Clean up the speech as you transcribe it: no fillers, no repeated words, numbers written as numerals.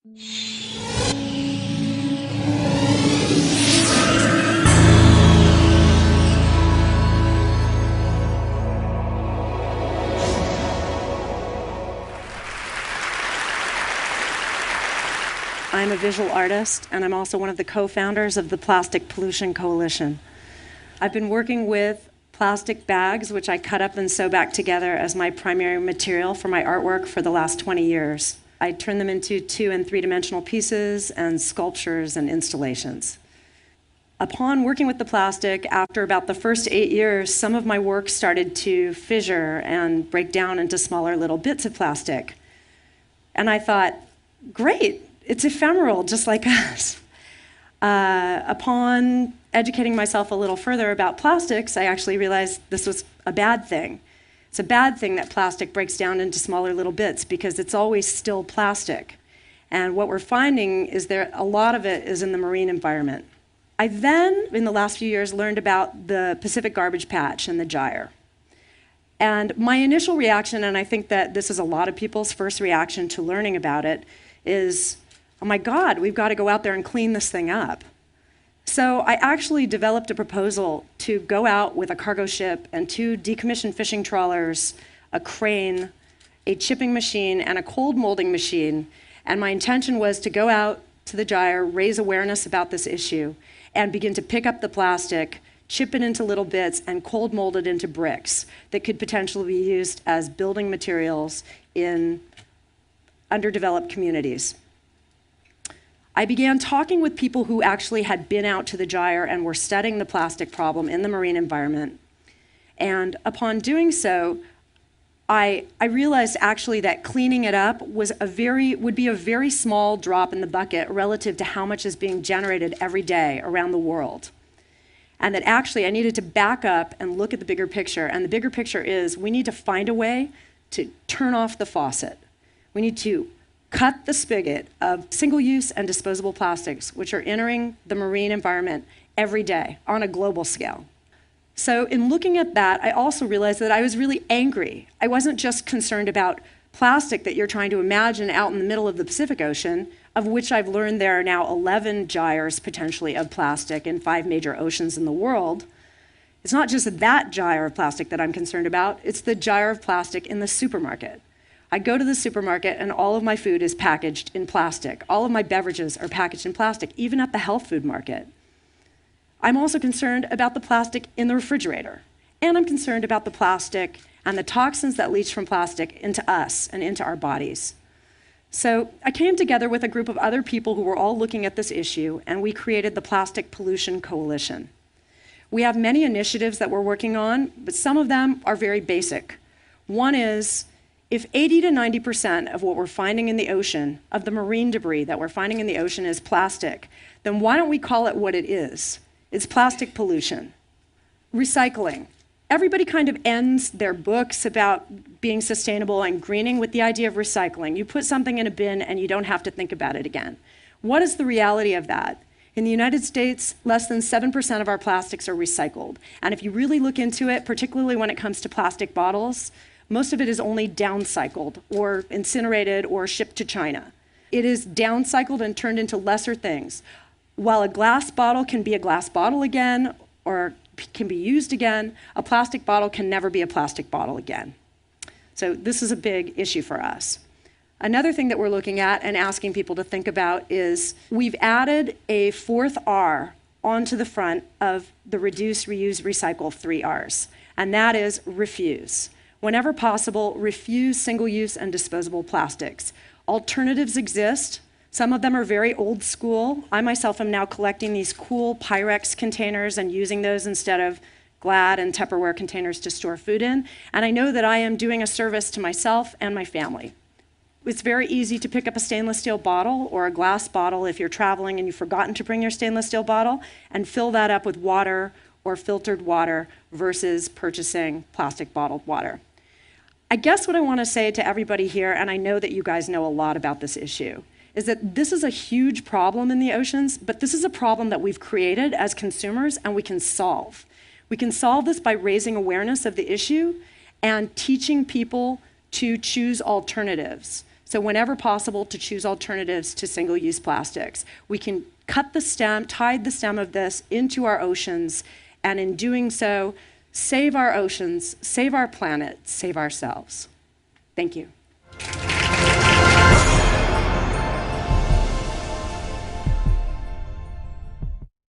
I'm a visual artist, and I'm also one of the co-founders of the Plastic Pollution Coalition. I've been working with plastic bags, which I cut up and sew back together as my primary material for my artwork for the last 20 years. I turn them into 2- and 3-dimensional pieces and sculptures and installations. Upon working with the plastic, after about the first 8 years, some of my work started to fissure and break down into smaller little bits of plastic. And I thought, great, it's ephemeral, just like us. Upon educating myself a little further about plastics, I actually realized this was a bad thing. It's a bad thing that plastic breaks down into smaller little bits because it's always still plastic. And what we're finding is that a lot of it is in the marine environment. I then, in the last few years, learned about the Pacific Garbage Patch and the gyre. And my initial reaction, and I think that this is a lot of people's first reaction to learning about it, is, oh my God, we've got to go out there and clean this thing up. So I actually developed a proposal to go out with a cargo ship and 2 decommissioned fishing trawlers, a crane, a chipping machine, and a cold molding machine. And my intention was to go out to the gyre, raise awareness about this issue, and begin to pick up the plastic, chip it into little bits, and cold mold it into bricks that could potentially be used as building materials in underdeveloped communities. I began talking with people who actually had been out to the gyre and were studying the plastic problem in the marine environment. And upon doing so, I realized actually that cleaning it up would be a very small drop in the bucket relative to how much is being generated every day around the world. And that actually I needed to back up and look at the bigger picture. And the bigger picture is we need to find a way to turn off the faucet. We need to cut the spigot of single-use and disposable plastics, which are entering the marine environment every day on a global scale. So in looking at that, I also realized that I was really angry. I wasn't just concerned about plastic that you're trying to imagine out in the middle of the Pacific Ocean, of which I've learned there are now 11 gyres potentially of plastic in 5 major oceans in the world. It's not just that gyre of plastic that I'm concerned about, it's the gyre of plastic in the supermarket. I go to the supermarket and all of my food is packaged in plastic. All of my beverages are packaged in plastic, even at the health food market. I'm also concerned about the plastic in the refrigerator. And I'm concerned about the plastic and the toxins that leach from plastic into us and into our bodies. So I came together with a group of other people who were all looking at this issue, and we created the Plastic Pollution Coalition. We have many initiatives that we're working on, but some of them are very basic. One is, if 80 to 90% of what we're finding in the ocean, of the marine debris that we're finding in the ocean is plastic, then why don't we call it what it is? It's plastic pollution. Recycling. Everybody kind of ends their books about being sustainable and greening with the idea of recycling. You put something in a bin and you don't have to think about it again. What is the reality of that? In the United States, less than 7% of our plastics are recycled. And if you really look into it, particularly when it comes to plastic bottles, most of it is only downcycled or incinerated or shipped to China. It is downcycled and turned into lesser things. While a glass bottle can be a glass bottle again or can be used again, a plastic bottle can never be a plastic bottle again. So this is a big issue for us. Another thing that we're looking at and asking people to think about is we've added a 4th R onto the front of the reduce, reuse, recycle 3 Rs, and that is refuse. Whenever possible, refuse single-use and disposable plastics. Alternatives exist. Some of them are very old school. I myself am now collecting these cool Pyrex containers and using those instead of Glad and Tupperware containers to store food in. And I know that I am doing a service to myself and my family. It's very easy to pick up a stainless steel bottle or a glass bottle if you're traveling and you've forgotten to bring your stainless steel bottle and fill that up with water or filtered water versus purchasing plastic bottled water. I guess what I want to say to everybody here, and I know that you guys know a lot about this issue, is that this is a huge problem in the oceans, but this is a problem that we've created as consumers and we can solve. We can solve this by raising awareness of the issue and teaching people to choose alternatives. So whenever possible, to choose alternatives to single-use plastics. We can cut the stem, tie the stem of this into our oceans, and in doing so, save our oceans, save our planet, save ourselves. Thank you.